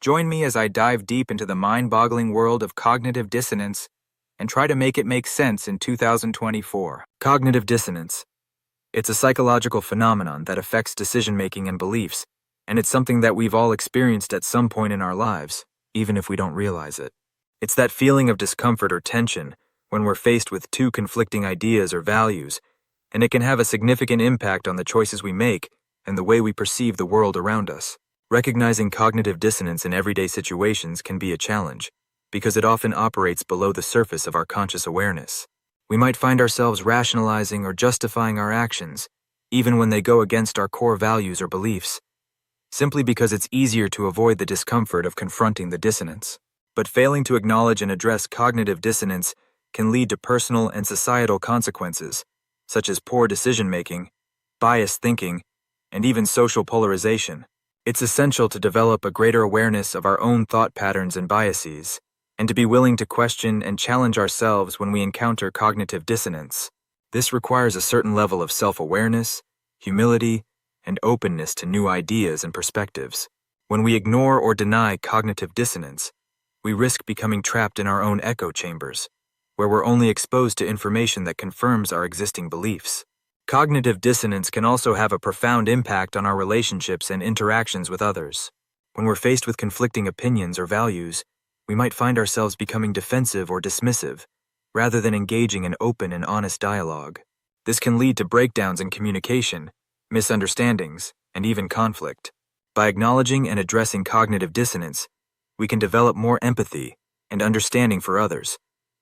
Join me as I dive deep into the mind-boggling world of cognitive dissonance and try to make it make sense in 2024. Cognitive dissonance. It's a psychological phenomenon that affects decision-making and beliefs, and it's something that we've all experienced at some point in our lives, even if we don't realize it. It's that feeling of discomfort or tension when we're faced with two conflicting ideas or values, and it can have a significant impact on the choices we make and the way we perceive the world around us. Recognizing cognitive dissonance in everyday situations can be a challenge, because it often operates below the surface of our conscious awareness. We might find ourselves rationalizing or justifying our actions, even when they go against our core values or beliefs, simply because it's easier to avoid the discomfort of confronting the dissonance. But failing to acknowledge and address cognitive dissonance can lead to personal and societal consequences, such as poor decision-making, biased thinking, and even social polarization. It's essential to develop a greater awareness of our own thought patterns and biases, and to be willing to question and challenge ourselves when we encounter cognitive dissonance. This requires a certain level of self-awareness, humility, and openness to new ideas and perspectives. When we ignore or deny cognitive dissonance, we risk becoming trapped in our own echo chambers, where we're only exposed to information that confirms our existing beliefs. Cognitive dissonance can also have a profound impact on our relationships and interactions with others. When we're faced with conflicting opinions or values, we might find ourselves becoming defensive or dismissive, rather than engaging in open and honest dialogue. This can lead to breakdowns in communication, misunderstandings, and even conflict. By acknowledging and addressing cognitive dissonance, we can develop more empathy and understanding for others,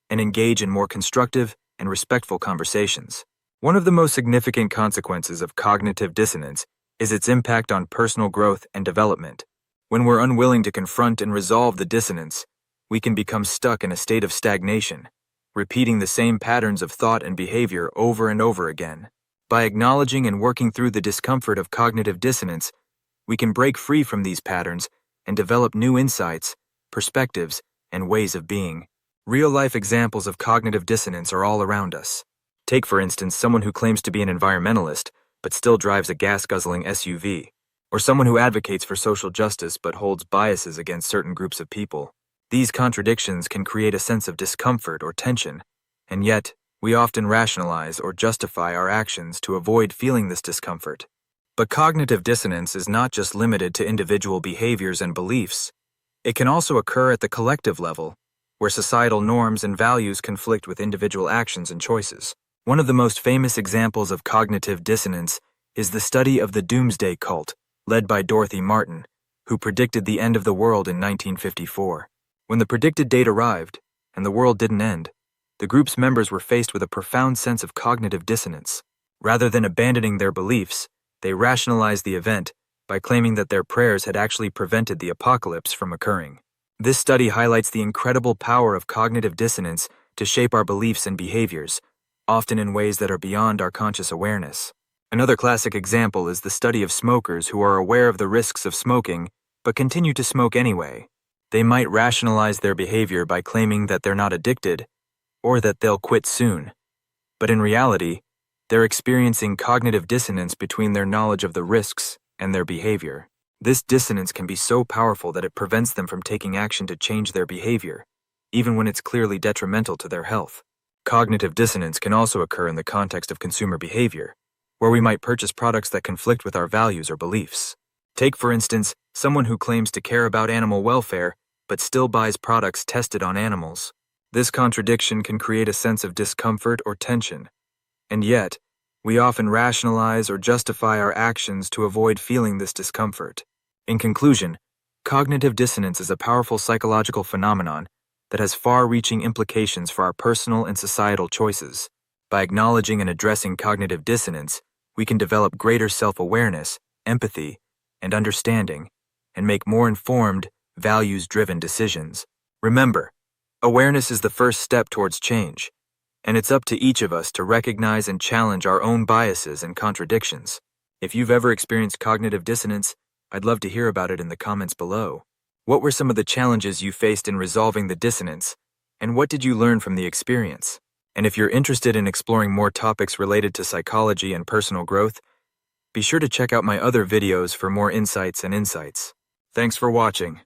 and engage in more constructive and respectful conversations. One of the most significant consequences of cognitive dissonance is its impact on personal growth and development. When we're unwilling to confront and resolve the dissonance, we can become stuck in a state of stagnation, repeating the same patterns of thought and behavior over and over again. By acknowledging and working through the discomfort of cognitive dissonance, we can break free from these patterns and develop new insights, perspectives, and ways of being. Real-life examples of cognitive dissonance are all around us. Take, for instance, someone who claims to be an environmentalist but still drives a gas-guzzling SUV, or someone who advocates for social justice but holds biases against certain groups of people. These contradictions can create a sense of discomfort or tension, and yet, we often rationalize or justify our actions to avoid feeling this discomfort. But cognitive dissonance is not just limited to individual behaviors and beliefs. It can also occur at the collective level, where societal norms and values conflict with individual actions and choices. One of the most famous examples of cognitive dissonance is the study of the Doomsday Cult, led by Dorothy Martin, who predicted the end of the world in 1954. When the predicted date arrived, and the world didn't end, the group's members were faced with a profound sense of cognitive dissonance. Rather than abandoning their beliefs, they rationalized the event by claiming that their prayers had actually prevented the apocalypse from occurring. This study highlights the incredible power of cognitive dissonance to shape our beliefs and behaviors, often in ways that are beyond our conscious awareness. Another classic example is the study of smokers who are aware of the risks of smoking but continue to smoke anyway. They might rationalize their behavior by claiming that they're not addicted or that they'll quit soon. But in reality, they're experiencing cognitive dissonance between their knowledge of the risks and their behavior. This dissonance can be so powerful that it prevents them from taking action to change their behavior, even when it's clearly detrimental to their health. Cognitive dissonance can also occur in the context of consumer behavior, where we might purchase products that conflict with our values or beliefs. Take, for instance, someone who claims to care about animal welfare but still buys products tested on animals. This contradiction can create a sense of discomfort or tension, and yet, we often rationalize or justify our actions to avoid feeling this discomfort. In conclusion, cognitive dissonance is a powerful psychological phenomenon that has far-reaching implications for our personal and societal choices. By acknowledging and addressing cognitive dissonance, we can develop greater self-awareness, empathy, and understanding, and make more informed, values-driven decisions. Remember, awareness is the first step towards change, and it's up to each of us to recognize and challenge our own biases and contradictions. If you've ever experienced cognitive dissonance, I'd love to hear about it in the comments below. What were some of the challenges you faced in resolving the dissonance, and what did you learn from the experience? And if you're interested in exploring more topics related to psychology and personal growth, be sure to check out my other videos for more insights and insights. Thanks for watching.